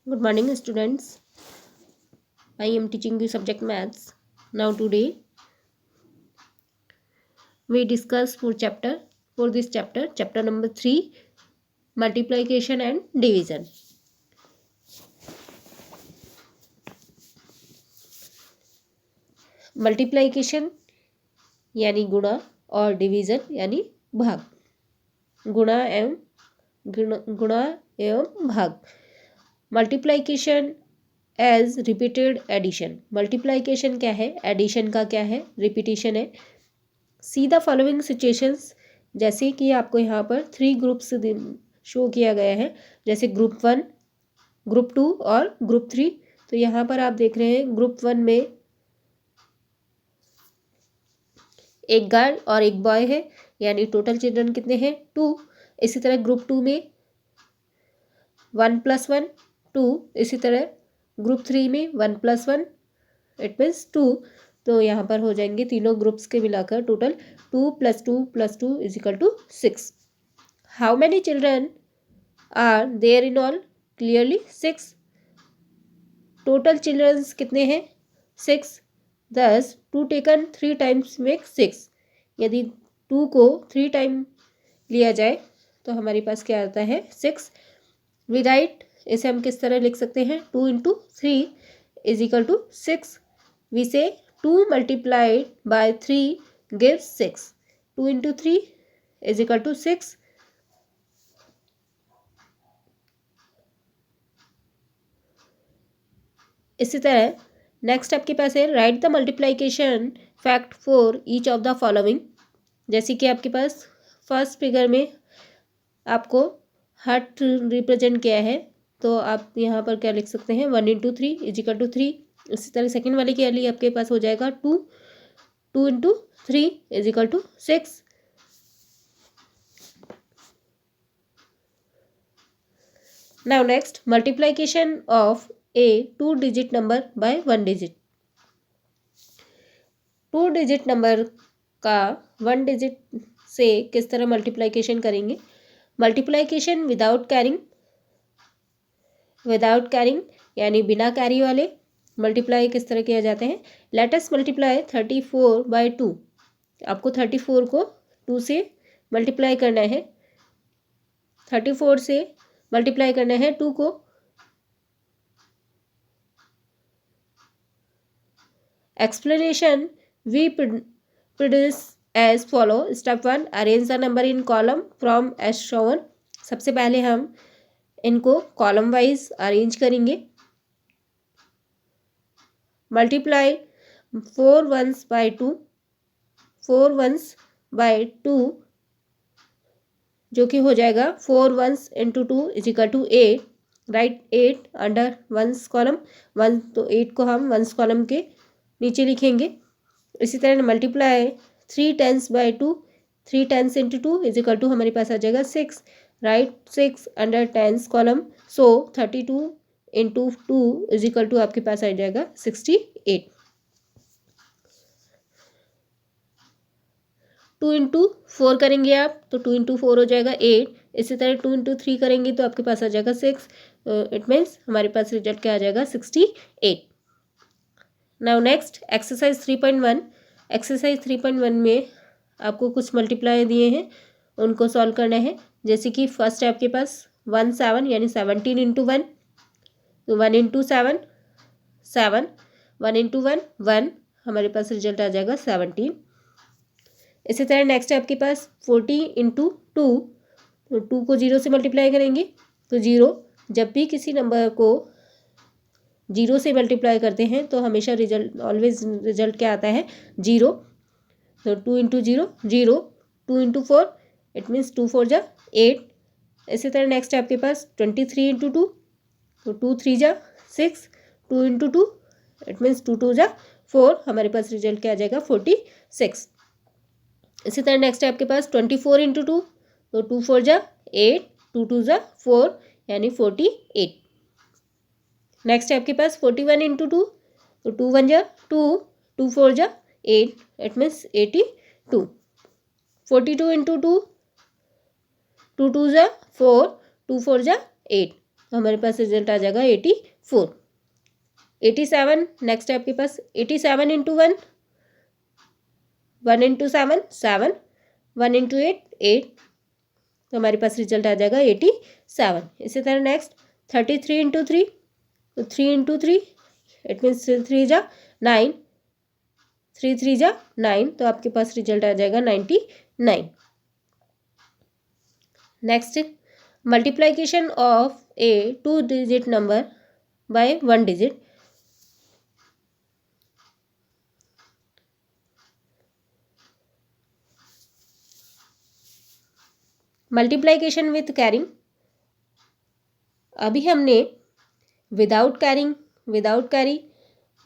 Good morning, students. I am teaching you subject maths. Now today we discuss for this chapter number 3, multiplication and division. Multiplication यानी गुणा और division यानी भाग. गुणा एवं भाग. Multiplication as repeated addition. Multiplication क्या है, एडिशन का क्या है, रिपीटिशन है. See the following situations. जैसे कि आपको यहाँ पर 3 ग्रुप्स शो किया गया है, जैसे ग्रुप 1, ग्रुप 2 और ग्रुप 3. तो यहाँ पर आप देख रहे हैं ग्रुप 1 में एक गर्ल और एक बॉय है, यानी टोटल चिल्ड्रन कितने हैं, 2. इसी तरह ग्रुप 2 में 1 + 1 2. इसी तरह ग्रुप 3 में 1 + 1 इट मीन्स 2. तो यहाँ पर हो जाएंगे तीनों ग्रुप्स के मिलाकर total 2 + 2 + 2 = 6. How many children are there in all? Clearly 6. Total childrens कितने हैं, 6. thus 2 taken 3 times make 6. यदि 2 को 3 टाइम लिया जाए तो हमारे पास क्या आता है, 6. वी राइट, इसे हम किस तरह लिख सकते हैं, 2 × 3 = 6. वी से 2 multiplied by 3 gives 6. 2 × 3 = 6. इसी तरह नेक्स्ट आपके पास है right the multiplication fact for each of the following. जैसे कि आपके पास फर्स्ट फिगर में आपको हार्ट रिप्रेजेंट किया है, तो आप यहाँ पर क्या लिख सकते हैं, 1 × 3 = 3. इसी तरह सेकंड वाले के लिए आपके पास हो जाएगा 2 × 3 = 6. Now next, multiplication of a 2-digit number by 1 digit. 2-digit number का 1 डिजिट से किस तरह मल्टीप्लाइकेशन करेंगे. मल्टीप्लाइकेशन विदाउट कैरिंग यानी बिना कैरी वाले मल्टीप्लाई किस तरह किया जाते हैं. Late us multiply 34 by 2. आपको 34 को 2 से मल्टीप्लाई करना है, 34 से मल्टीप्लाई करना है 2 को. Explanation we produce as follow. Step 1, arrange the number in column from as shown. सबसे पहले हम इनको कॉलम वाइज अरेंज करेंगे. Multiply 4 ones by 2, 4 ones by 2 जो कि हो जाएगा 4 ones × 2 = 8. Right 8 under ones column 1, तो 8 को हम वंस कॉलम के नीचे लिखेंगे. इसी तरह मल्टीप्लाई 3 10s by 2, 3 10s × 2 = हमारे पास आ जाएगा 6. Right 6 under 10s column. सो 32 × 2 = आपके पास आ जाएगा 68. 2 × 4 करेंगे आप तो 2 × 4 हो जाएगा 8. इसी तरह 2 × 3 करेंगे तो आपके पास आ जाएगा 6. इट मीन्स हमारे पास रिजल्ट क्या आ जाएगा, 68. Now next exercise 3.1. एक्सरसाइज 3.1 में आपको कुछ मल्टीप्लाई दिए हैं, उनको सॉल्व करना है. जैसे कि फर्स्ट है आपके पास 1 7 यानी 17 × 1. तो 1 × 7 7, 1 × 1 1, हमारे पास रिजल्ट आ जाएगा 17. इसी तरह नेक्स्ट है आपके पास 40 × 2. तो 2 को 0 से मल्टीप्लाई करेंगे तो 0. जब भी किसी नंबर को 0 से मल्टीप्लाई करते हैं तो हमेशा रिजल्ट क्या आता है, 0. तो 2 × 0 0, 2 × 4 इट मीन्स 2 4 जा 8. इसी तरह नेक्स्ट है आपके पास 23 × 2. तो 2 3 जा 6, 2 × 2 इट मीन्स 2 2 जा 4. हमारे पास रिजल्ट क्या आ जाएगा, 46. इसी तरह नेक्स्ट है आपके पास 24 × 2. तो 2 4 जा 8, 2 2 जा 4 यानी 48. नेक्स्ट है आपके पास 41 × 2. तो 2 1 जा 2, 2 4 जा 8 इट मीन्स 82. 42 × 2. 2 2 जा 4, 2 4 जा 8. तो हमारे पास रिजल्ट आ जाएगा 84। 87 नेक्स्ट है आपके पास 87 इंटू 1, 1 इंटू 7 7, 1 इंटू 8 8, तो हमारे पास रिजल्ट आ जाएगा 87। इसी तरह नेक्स्ट 33 इंटू 3, तो 3 इंटू 3 इट मीन्स 3 जा 9, 3 3 जा 9, तो आपके पास रिजल्ट आ जाएगा 99। Next multiplication of A 2 digit number by 1 digit. Multiplication with carrying, अभी हमने विदाउट कैरी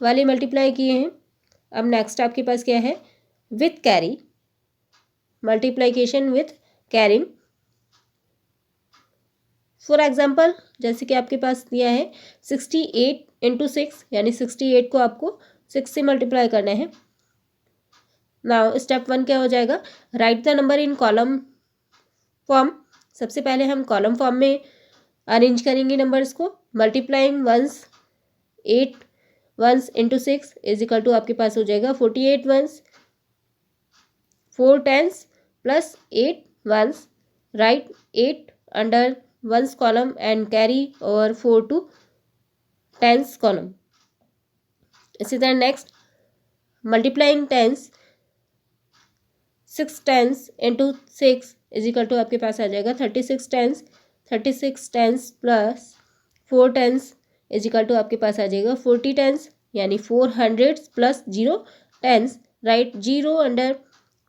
वाले मल्टीप्लाई किए हैं। अब नेक्स्ट आपके पास क्या है, with carry, multiplication with carrying. For example जैसे कि आपके पास दिया है 68 इंटू 6, यानी 68 को आपको 6 से मल्टीप्लाई करना है। नाउ स्टेप 1 क्या हो जाएगा, write the number in column form. सबसे पहले हम कॉलम फॉर्म में अरेंज करेंगे नंबर्स को। Multiplying ones 8 ones into 6 is equal to आपके पास हो जाएगा 48 ones, 4 tens plus 8 ones. Write 8 under ones column and carry और 4 टू टेंस कॉलम। इसी तरह next multiplying tens 6 tens into 6 is equal to आपके पास आ जाएगा 36 tense. 36 tens plus 4 tens is equal to आपके पास आ जाएगा 40 टेंस, यानी 4 hundreds plus 0 tens. Write 0 under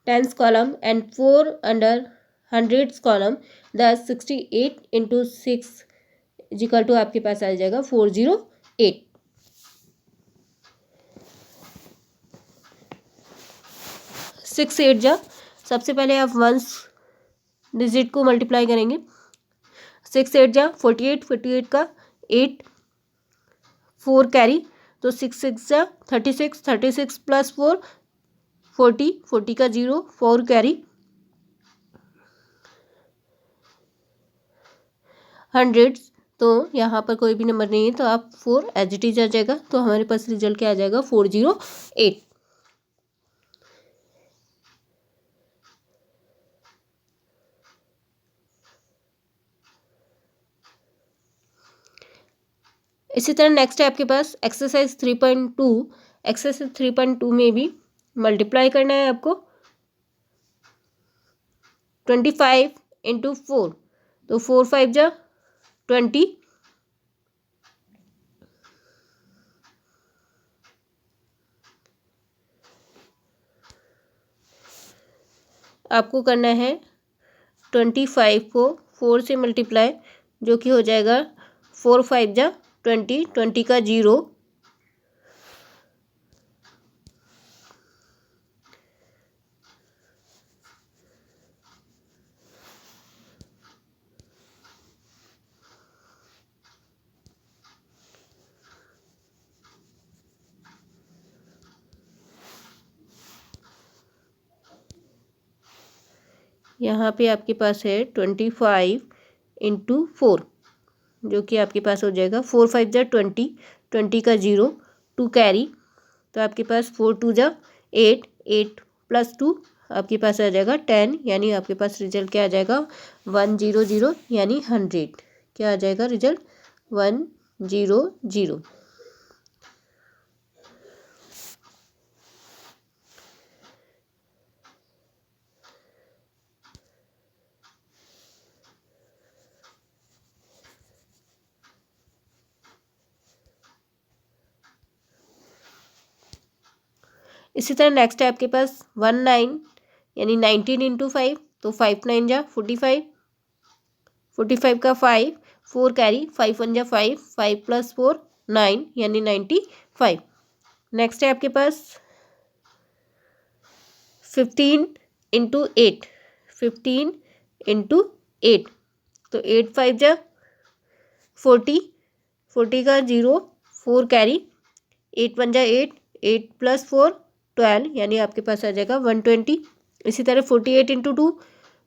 tens column and 4 under hundreds column. 68 into 6 is equal to आपके पास आ जाएगा 408। सिक्स एट जा, सबसे पहले आप वंस डिजिट को मल्टीप्लाई करेंगे। 6 8 जा 48, 48 का 8, 4 कैरी, तो 6 6 जा 36, 36 प्लस 4 40, 40 का 0, 4 कैरी, 100, तो यहाँ पर कोई भी नंबर नहीं है तो आप 4 एज इट इज आ जाएगा। तो हमारे पास रिजल्ट क्या आ जाएगा 408। इसी तरह नेक्स्ट है आपके पास एक्सरसाइज 3.2। एक्सरसाइज 3.2 में भी मल्टीप्लाई करना है आपको 25 इंटू 4, तो 4 5 जा 20, आपको करना है 25 को 4 से मल्टीप्लाई, जो कि हो जाएगा 4 5 जा 20, 20 का 0, यहाँ पे आपके पास है 25 इंटू 4, जो कि आपके पास हो जाएगा 4 5 जा 20, 20 का 0, 2 कैरी, तो आपके पास 4 2 जा 8, 8 प्लस 2 आपके पास आ जाएगा 10, यानी आपके पास रिजल्ट क्या आ जाएगा 100, यानी 100। क्या आ जाएगा रिजल्ट 100। इसी तरह नेक्स्ट है आपके पास 19, यानी 19 इंटू 5, तो 5 9 जा 45, 45 का 5, 4 कैरी, 5 1 जा 5, 5 प्लस 4 9, यानी 95। नेक्स्ट है आपके पास 15 इंटू 8, 15 इंटू 8, तो 8 5 जा 40, 40 का 0, 4 कैरी, 8 1 जा 8, 8 प्लस 4 12, यानी आपके पास आ जाएगा 120। इसी तरह 48 इंटू 2,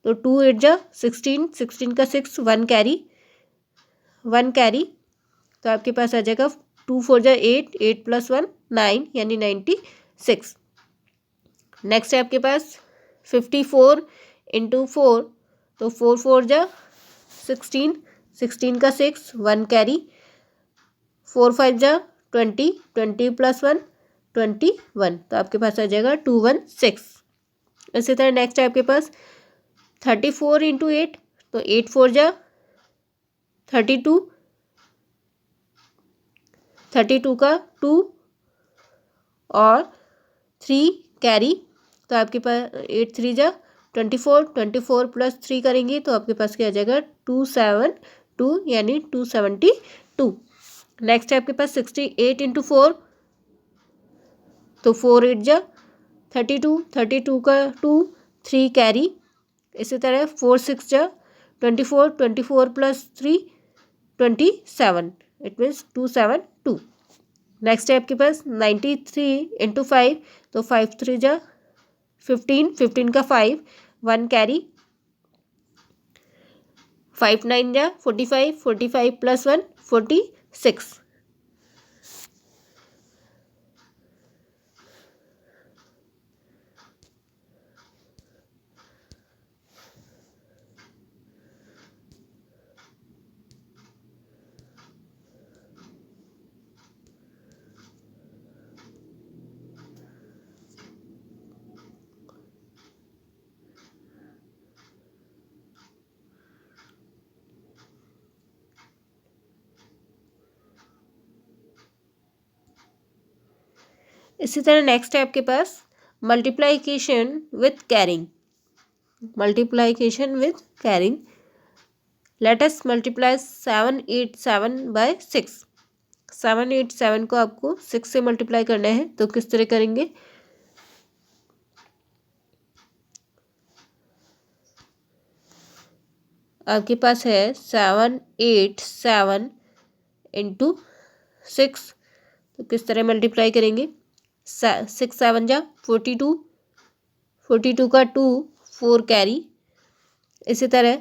तो 2 8 जा 16, 16 का 6, 1 कैरी, 1 कैरी, तो आपके पास आ जाएगा 2 4 जा 8, 8 + 1 9 यानी 96। नेक्स्ट है आपके पास 54 × 4, तो 4 4 जा 16, 16 का 6, 1 कैरी, 4 5 जा 20, 20 + 1 21, तो आपके पास आ जाएगा 216। इसी तरह नेक्स्ट है आपके पास 34 × 8, तो 8 4 जा 32, 32 का 2 और 3 कैरी, तो आपके पास 8 3 जा 24, 24 + 3 करेंगे तो आपके पास क्या आ जाएगा 272 यानी 272। नेक्स्ट है आपके पास 68 × 4, तो 4 8 जा 32, 32 का 2 3 कैरी। इसी तरह 4 6 जा 24, 24 + 3 27, इट मीन्स 272। नेक्स्ट है आपके पास 93 × 5, तो 5 3 जा 15, 15 का 5, 1 कैरी, 5 9 जा 45, 45 + 1 46। इसी तरह नेक्स्ट है आपके पास multiplication with carrying. Multiplication with carrying, let us multiply 787 by 6। 787 को आपको 6 से मल्टीप्लाई करना है, तो किस तरह करेंगे? आपके पास है 787 × 6, तो किस तरह मल्टीप्लाई करेंगे? 6 7 जा 42, 42 का 2 4 कैरी। इसी तरह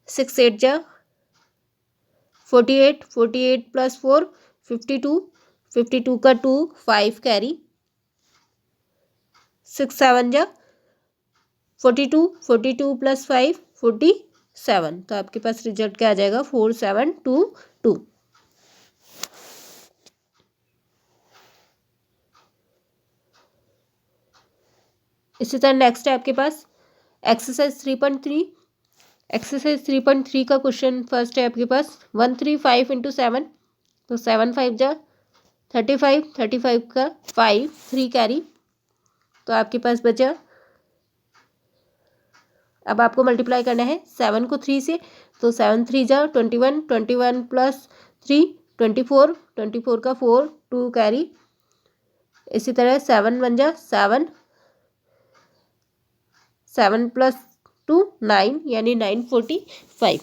6 8 जा 48, 48 + 4 52, 52 का 2 5 कैरी। 6 7 जा 42, 42 + 5 47, तो आपके पास रिजल्ट क्या आ जाएगा 4722। इसी तरह नेक्स्ट है आपके पास एक्सरसाइज 3.3। एक्सरसाइज 3.3 का क्वेश्चन फर्स्ट है आपके पास 135 × 7, तो 7 5 जा 35, 35 का 5 3 कैरी, तो आपके पास बचा। अब आपको मल्टीप्लाई करना है 7 को 3 से, तो 7 3 जा 21, 21 + 3 24, 24 का 4 2 कैरी। इसी तरह 7 1 जा 7, 7 + 2 9 यानी 945।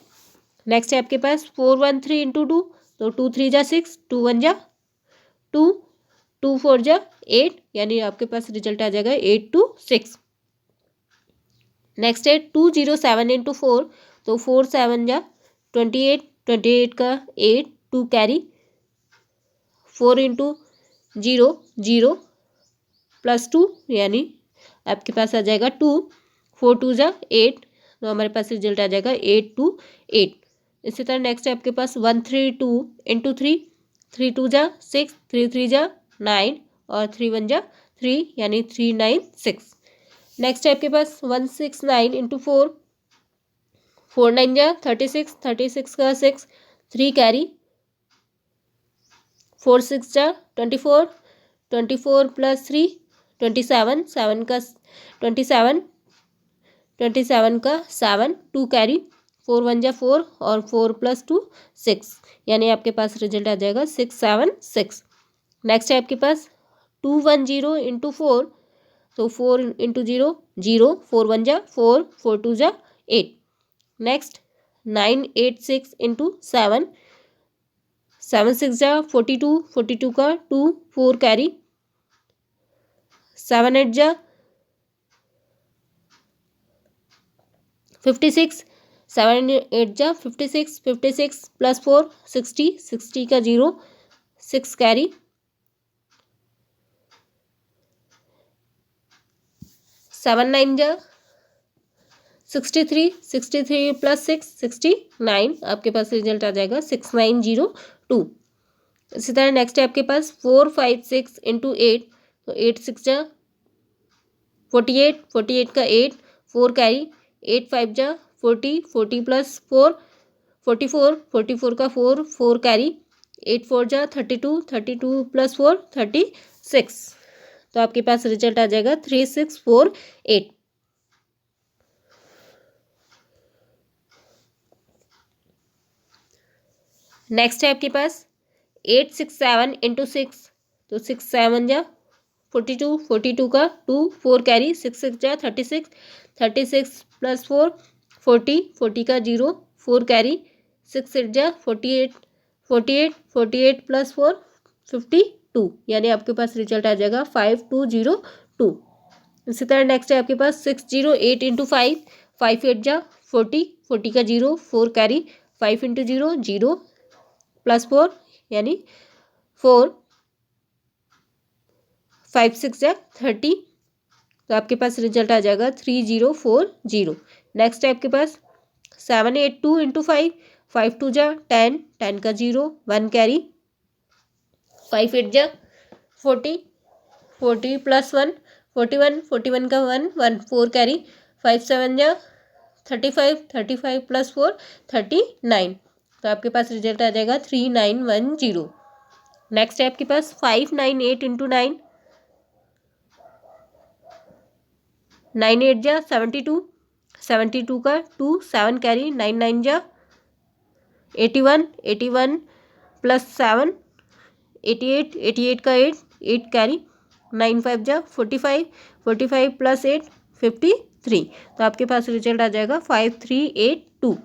नेक्स्ट है आपके पास 413 × 2, तो 2 3 जा 6, 2 1 जा 2, 2 4 जा 8 यानी आपके पास रिजल्ट आ जाएगा 826। नेक्स्ट है 207 × 4, तो 4 7 जा 28, 28 का 8 2 कैरी। 4 × 0 0 + 2 यानी आपके पास आ जाएगा 2, 4 2 जा 8, तो हमारे पास रिजल्ट आ जाएगा 828। इसी तरह नेक्स्ट है आपके पास 132 × 3, 3 2 जा 6, 3 3 जा 9 और 3 1 जा 3 यानी 396। नेक्स्ट है आपके पास 169 × 4, 4 9 जा 36, 36 का 6 3 कैरी। 4 6 जा 24, 24 + 3 27, 7 का 27, 27 का 7 2 कैरी। 4 1 जा 4 और 4 + 2 6 यानी आपके पास रिजल्ट आ जाएगा 676। नेक्स्ट है आपके पास 210 × 4, तो 4 × 0 0, 4 1 जा 4, 4 2 जा 8। नेक्स्ट 986 × 7, 7 6 जा 42, 42 का 2 4 कैरी। 7 8 जा 56, 7 8 जा 56, 56 प्लस 4 60, 60 का 0, 6 कैरी, 7 9 जा 63, 63 प्लस 6 69, आपके पास रिजल्ट आ जाएगा 6902। इसी तरह नेक्स्ट है आपके पास 4 5 6 इंटू 8, तो 8 6 जा 48, 48 का 8, 4 कैरी, 8 5 जा 40, 40 प्लस 4 44, 44 का 4, 4 कैरी, 8 4 जा 32, 32 प्लस 4 36, तो आपके पास रिजल्ट आ जाएगा 3648। नेक्स्ट है आपके पास 8 6 7 इंटू 6, तो 6 7 जा 42, 42 का 2, 4 कैरी, 6 6 जा 36, 36 प्लस 4 40, 40 का 0, 4 कैरी, 6 6 जा 48, 48, 48 प्लस 4 52, यानी आपके पास रिजल्ट आ जाएगा 5202। इसी तरह नेक्स्ट है आपके पास 608 इंटू 5, 5 8 जा 40, 40 का 0, 4 कैरी, 5 इंटू 0 0 प्लस 4 यानी 4, 5 6 जा 30, तो आपके पास रिजल्ट आ जाएगा 3040। नेक्स्ट है आपके पास 7 8 2 इंटू 5, 5 2 जा 10, 10 का 0, 1 कैरी, 5 8 जा 40, 40 प्लस 1 41, 41 का 1, 1 4 कैरी, 5 7 जा 35, 35 प्लस 4 39, तो आपके पास रिजल्ट आ जाएगा 3910। नेक्स्ट है आपके पास 5 9 8 इंटू 9, 9 8 जा 72, 72 का 2, 7 कैरी, 9 9 जा 81, 81 प्लस 7 88, 88 का 8, 8 कैरी, 9 5 जा 45, 45 प्लस 8 53, तो आपके पास रिजल्ट आ जाएगा 5382।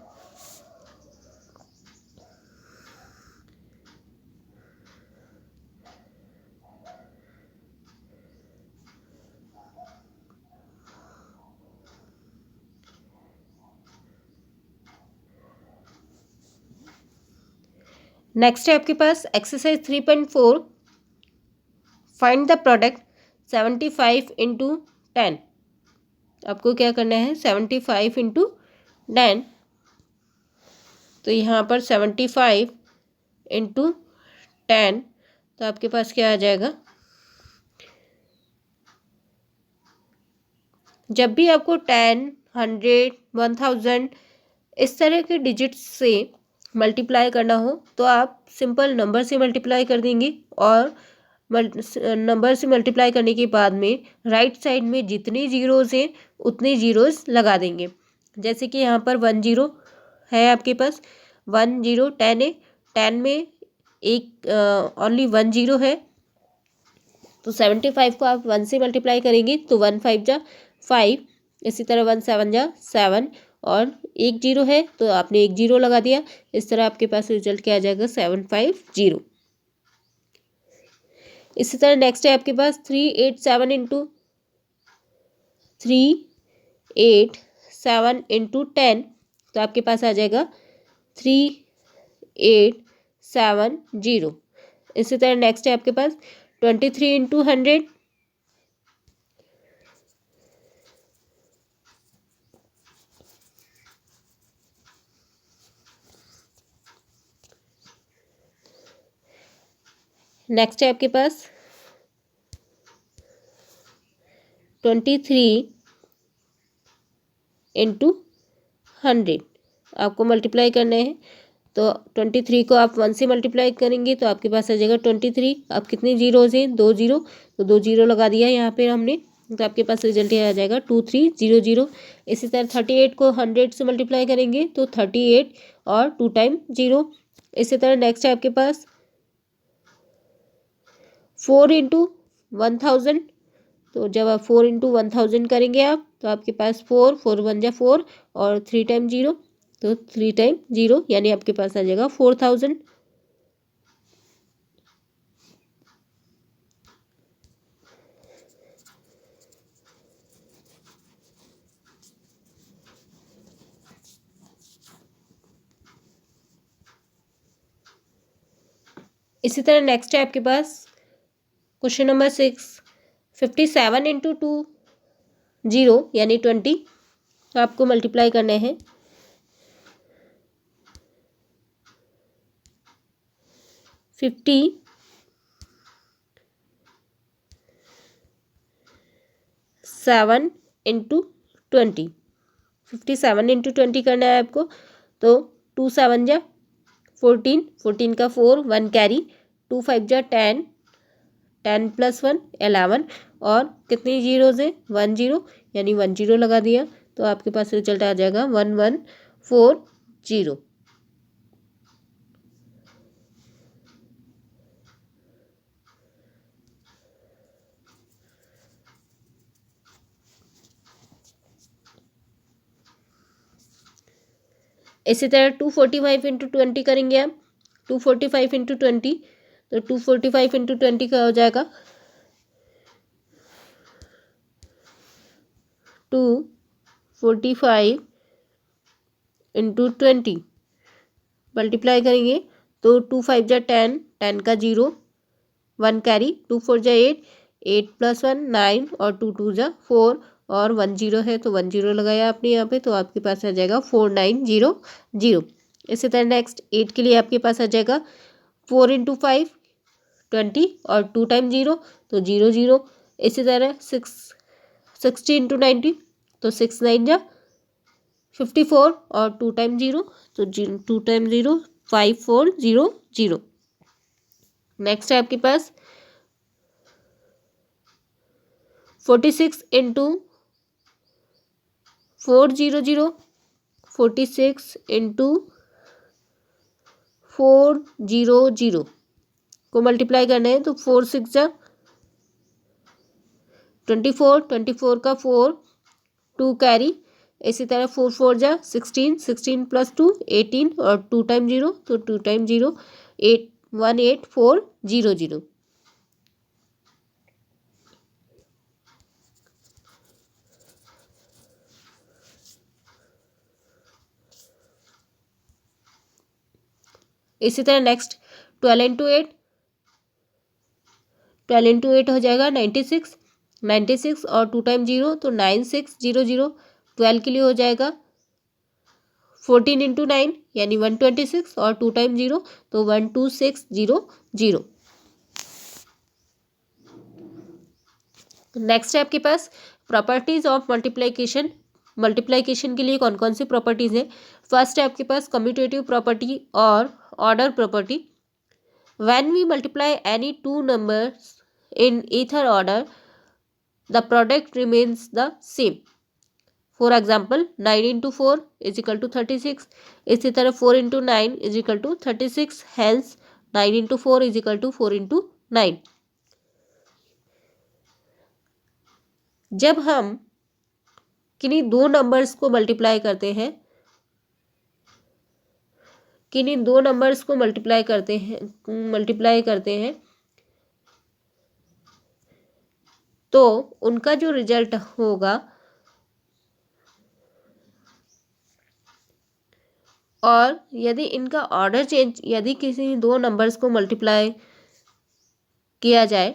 नेक्स्ट है आपके पास exercise 3.4, find the product 75 into 10। आपको क्या करना है 75 इंटू 10, तो यहाँ पर 75 इंटू 10, तो आपके पास क्या आ जाएगा, जब भी आपको 10 100 1000 इस तरह के डिजिट्स से मल्टीप्लाई करना हो तो आप सिंपल नंबर से मल्टीप्लाई कर देंगे, और नंबर से मल्टीप्लाई करने के बाद में राइट साइड में जितने जीरोज़ हैं उतने जीरोज़ लगा देंगे। जैसे कि यहाँ पर 1 0 है आपके पास, 1 0 10 है, 10 में एक ओनली 1 0 है, तो 75 को आप 1 से मल्टीप्लाई करेंगे तो 1 5 जा 5, इसी तरह 1 7 जा 7, और एक जीरो है तो आपने एक जीरो लगा दिया, इस तरह आपके पास रिजल्ट क्या आ जाएगा 750। इसी तरह नेक्स्ट है आपके पास 3 8 7 इंटू 3 8 7 इंटू 10, तो आपके पास आ जाएगा 3870। इसी तरह नेक्स्ट है आपके पास 23 इंटू 100, नेक्स्ट है आपके पास 23 इंटू 100, आपको मल्टीप्लाई करना है, तो 23 को आप 1 से मल्टीप्लाई करेंगे तो आपके पास आ जाएगा 23। अब कितने जीरोज़ हैं, 2 जीरो, तो 2 जीरो लगा दिया यहाँ पे हमने, तो आपके पास रिजल्ट ये आ जाएगा 2300। इसी तरह 38 को 100 से मल्टीप्लाई करेंगे तो 38 और 2 टाइम 0। इसी तरह नेक्स्ट है आपके पास 4 इंटू 1000, तो जब आप 4 इंटू 1000 करेंगे आप तो आपके पास 4 4 1 जा 4 और 3 टाइम 0, तो 3 टाइम 0 यानी आपके पास आ जाएगा 4000। इसी तरह नेक्स्ट है आपके पास क्वेश्चन नंबर 6, 57 इंटू 2 0 यानी 20 आपको मल्टीप्लाई करने हैं। 57 इंटू 20, 57 इंटू 20 करना है आपको। तो 2 7 जा 14, 14 का 4, 1 कैरी, 2 5 जा 10, 10 प्लस 1 11 और कितनी जीरोज है 1 0 यानी 1 0 लगा दिया तो आपके पास रिजल्ट आ जाएगा 1140। इसी तरह 245 इंटू 20 करेंगे आप। 245 इंटू 20 तो 245 इंटू 20 का हो जाएगा 245 इंटू 20 मल्टीप्लाई करेंगे तो 2 5 जा 10, 10 का 0, 1 कैरी, 2 4 जा 8, 8 प्लस 1 9 और 2 2 जा 4 और 1 0 है तो 1 0 लगाया आपने यहाँ पे तो आपके पास आ जाएगा 4900। इसी तरह नेक्स्ट 8 के लिए आपके पास आ जाएगा 4 इंटू 5 20 और 2 टाइम 0 तो 0 0। इसी तरह 60 इंटू 90 तो 6 9 जा 54 और 2 टाइम 0 तो 2 टाइम 0 5400। नेक्स्ट है आपके पास 46 इंटू 400, 46 इंटू 400 को मल्टीप्लाई करना है तो 4 6 जा 24, 24 का 4, 2 कैरी। इसी तरह 4 4 जा 16, 16 प्लस 2 18 और 2 टाइम 0 तो 2 टाइम 0 8 18400। इसी तरह नेक्स्ट 12 इंटू 8, 12 इंटू 8 हो जाएगा 96, 96 और 2 टाइम 0 तो 9600। 12 के लिए हो जाएगा 14 इंटू 9 यानी 126 और 2 टाइम 0 तो 12600। नेक्स्ट है आपके पास प्रॉपर्टीज ऑफ मल्टीप्लिकेशन। मल्टीप्लिकेशन के लिए कौन कौन सी प्रॉपर्टीज है। फर्स्ट है आपके पास कम्यूटेटिव प्रॉपर्टी और order property. When we multiply any two numbers in either order the product remains the same. For example 9 into 4 is equal to 36। इसी तरह 4 into 9 is equal to 36। Hence 9 into 4 is equal to 4 into 9। जब हम किन्हीं दो numbers को multiply करते हैं multiply करते हैं तो उनका जो रिजल्ट होगा और यदि इनका ऑर्डर चेंज, यदि किसी दो नंबर्स को मल्टीप्लाई किया जाए,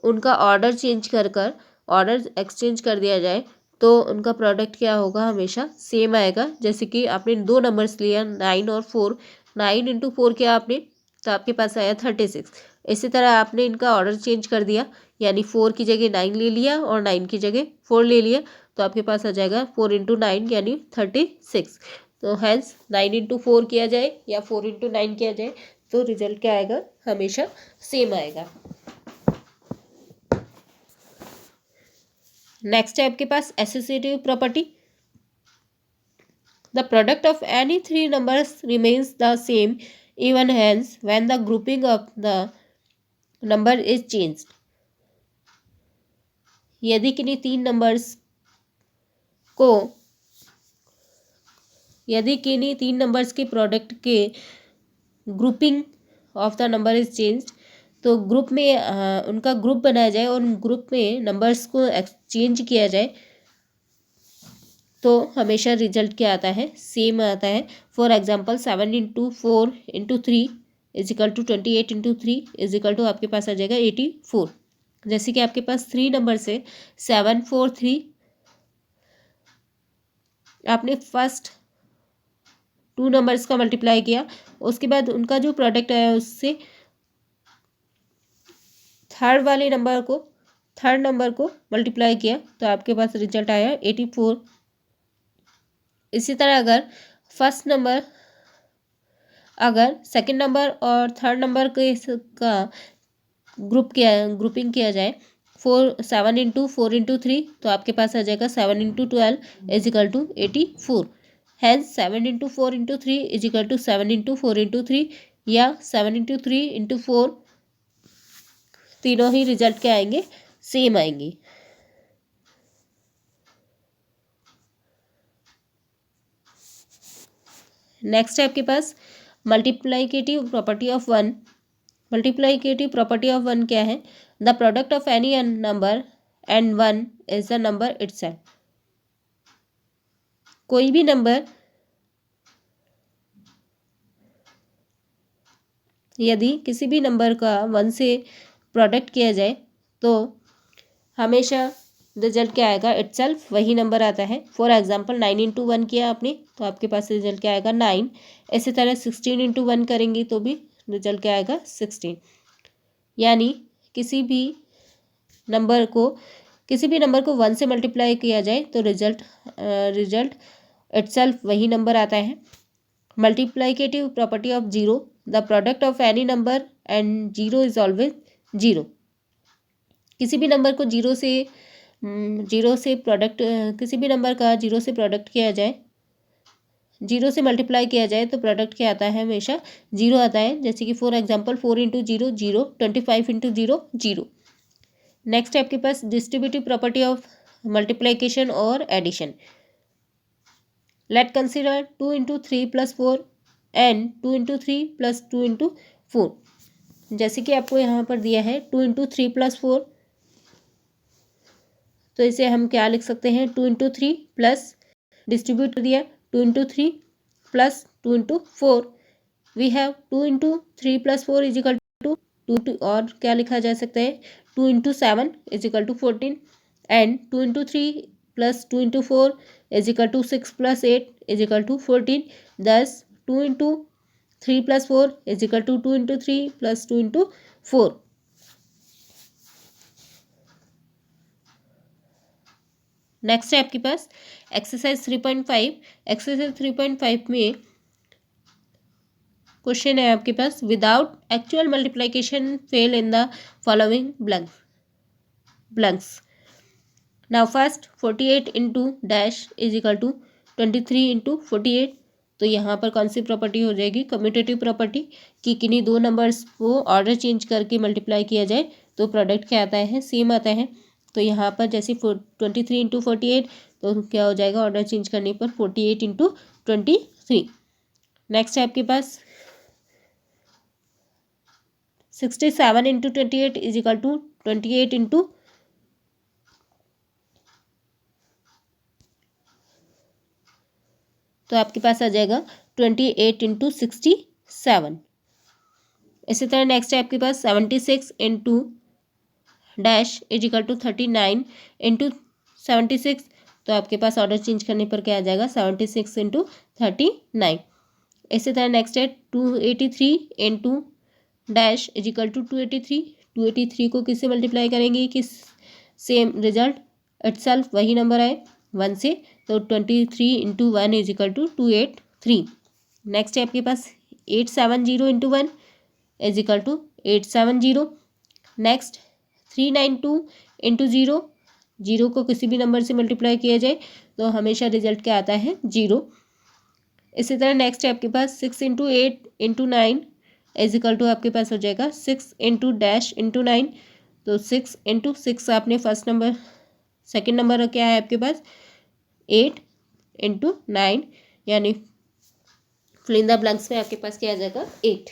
उनका ऑर्डर चेंज कर ऑर्डर एक्सचेंज कर दिया जाए तो उनका प्रोडक्ट क्या होगा, हमेशा सेम आएगा। जैसे कि आपने दो नंबर्स लिया 9 और 4, 9 इंटू 4 किया आपने तो आपके पास आया 36। इसी तरह आपने इनका ऑर्डर चेंज कर दिया यानी 4 की जगह 9 ले लिया और 9 की जगह 4 ले लिया तो आपके पास आ जाएगा 4 इंटू 9 यानी 36। तो हैंस 9 इंटू 4 किया जाए या 4 इंटू 9 किया जाए तो रिजल्ट क्या आएगा, हमेशा सेम आएगा। नेक्स्ट है आपके पास associative property. The product of any three numbers remains the same even hence when the grouping of the number is changed. यदि किन्हीं तीन नंबर्स के प्रोडक्ट के grouping of the number is changed तो ग्रुप में उनका ग्रुप बनाया जाए और उन ग्रुप में नंबर्स को एक्सचेंज किया जाए तो हमेशा रिजल्ट क्या आता है, सेम आता है। For example 7 into 4 into 3 is equal to 28 into 3 is equal to आपके पास आ जाएगा 84। जैसे कि आपके पास 3 नंबर से 7 4 3 आपने फर्स्ट 2 नंबर्स का मल्टीप्लाई किया, उसके बाद उनका जो प्रोडक्ट आया उससे थर्ड नंबर को मल्टीप्लाई किया तो आपके पास रिजल्ट आया 84। इसी तरह अगर सेकंड नंबर और थर्ड नंबर का ग्रुपिंग किया जाए 7 इंटू 4 इंटू 3 तो आपके पास आ जाएगा 7 into 12 is equal to 84। Hence 7 into 4 into 3 is equal to 7 into 4 into 3 या 7 इंटू 3 इंटू 4, तीनों ही रिजल्ट क्या आएंगे, सेम आएंगे। नेक्स्ट है आपके पास multiplicative property of one. Multiplicative property of one क्या है? The product of any number and one is the number itself. कोई भी नंबर यदि किसी भी नंबर का वन से प्रोडक्ट किया जाए तो हमेशा रिजल्ट क्या आएगा, इटसेल्फ वही नंबर आता है। फॉर एग्जांपल 9 इंटू 1 किया आपने तो आपके पास रिजल्ट क्या आएगा 9। इसी तरह 16 इंटू 1 करेंगे तो भी रिजल्ट क्या आएगा 16। यानी किसी भी नंबर को 1 से मल्टीप्लाई किया जाए तो रिजल्ट इटसेल्फ वही नंबर आता है। Multiplicative property of zero, the product of any number and zero is always zero. किसी भी नंबर को किसी भी नंबर का जीरो से प्रोडक्ट किया जाए, जीरो से मल्टीप्लाई किया जाए तो प्रोडक्ट क्या आता है, हमेशा जीरो आता है। जैसे कि for example 4 into 0 0, 25 into 0 0। Next है आपके पास डिस्ट्रीब्यूटिव प्रॉपर्टी ऑफ मल्टीप्लिकेशन और addition. Let consider 2 into 3 plus 4 and 2 into 3 plus 2 into 4। जैसे कि आपको यहाँ पर दिया है 2 इंटू 3 प्लस 4, तो इसे हम क्या लिख सकते हैं, 2 इंटू 3 प्लस डिस्ट्रीब्यूट दिया 2 into 3 plus 2 into 4। We have 2 into 3 plus 4 is equal to 2 और क्या लिखा जा सकता है 2 into 7 is equal to 14 and 2 into 3 plus 2 into 4 is equal to 6 plus 8 is equal to 14। Thus 2 into 3 plus 4 is equal to 2 into 3 plus 2 into 4। Next है आपके पास exercise 3.5। Exercise 3.5 में क्वेश्चन है आपके पास, without actual multiplication fill in the following blanks. Now first 48 into dash is equal to 23 into 48। तो यहाँ पर कौन सी प्रॉपर्टी हो जाएगी, कम्यूटेटिव प्रॉपर्टी, कि किन्हीं दो नंबर्स को ऑर्डर चेंज करके मल्टीप्लाई किया जाए तो प्रोडक्ट क्या आता है, सेम आता है। तो यहाँ पर जैसे 23 इंटू 48 तो क्या हो जाएगा, ऑर्डर चेंज करने पर 48 इंटू 23। नेक्स्ट है आपके पास 67 into 28 is equal to 28 into, तो आपके पास आ जाएगा 28 इंटू 67। इसी तरह नेक्स्ट है आपके पास 76 into dash is equal to 39 into 76। तो आपके पास ऑर्डर चेंज करने पर क्या आ जाएगा 76 इंटू 39। इसी तरह नेक्स्ट है 283 into dash is equal to 283। 283 को किससे मल्टीप्लाई करेंगे कि सेम रिजल्ट इटसेल्फ वही नंबर आए 1 से, तो 23 into 1 is equal to 283। Next है आपके पास 870 into 1 is equal to 870। Next 392 into 0, zero को किसी भी नंबर से मल्टीप्लाई किया जाए तो हमेशा रिजल्ट क्या आता है 0। इसी तरह नेक्स्ट है आपके पास 6 into 8 into 9 is equal to आपके पास हो जाएगा 6 इंटू डैश इंटू 9। तो 6 इंटू 6 आपने सेकेंड नंबर क्या है आपके पास 8 इंटू 9, यानी फिल इन द ब्लैंक्स में आपके पास क्या आ जाएगा 8।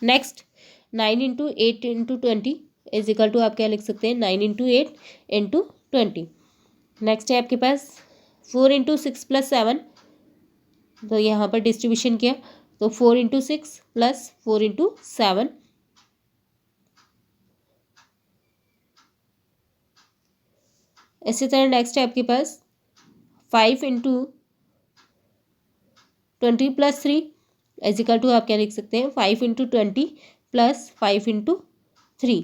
Next 9 into 8 into 20 is equal to आप क्या लिख सकते हैं 9 इंटू 8 इंटू 20। नेक्स्ट है आपके पास 4 इंटू 6 प्लस 7, तो यहाँ पर डिस्ट्रीब्यूशन किया तो 4 × 6 प्लस 4 × 7। इसी तरह नेक्स्ट है आपके पास 5 × 20 प्लस 3 इजिकल टू आप क्या लिख सकते हैं 5 × 20 प्लस 5 × 3।